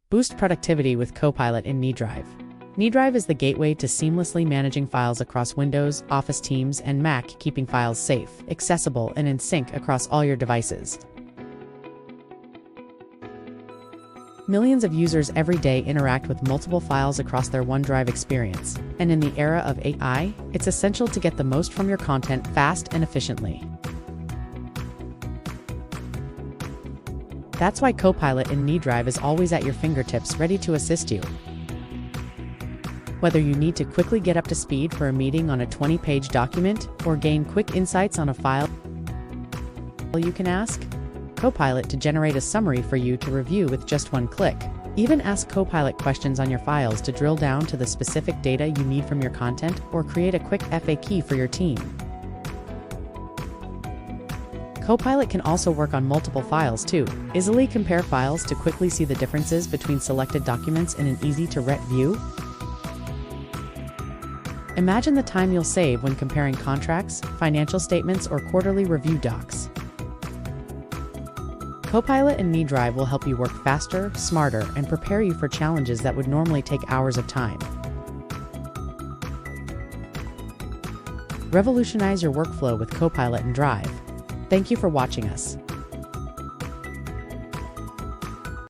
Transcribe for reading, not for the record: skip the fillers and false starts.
Boost productivity with Copilot in OneDrive. OneDrive is the gateway to seamlessly managing files across Windows, Office Teams, and Mac, keeping files safe, accessible, and in sync across all your devices. Millions of users every day interact with multiple files across their OneDrive experience, and in the era of AI, it's essential to get the most from your content fast and efficiently. That's why Copilot in OneDrive is always at your fingertips, ready to assist you. Whether you need to quickly get up to speed for a meeting on a 20-page document or gain quick insights on a file, you can ask Copilot to generate a summary for you to review with just one click. Even ask Copilot questions on your files to drill down to the specific data you need from your content or create a quick FAQ for your team. Copilot can also work on multiple files too. Easily compare files to quickly see the differences between selected documents in an easy-to-read view. Imagine the time you'll save when comparing contracts, financial statements, or quarterly review docs. Copilot in OneDrive will help you work faster, smarter, and prepare you for challenges that would normally take hours of time. Revolutionize your workflow with Copilot in OneDrive. Thank you for watching us.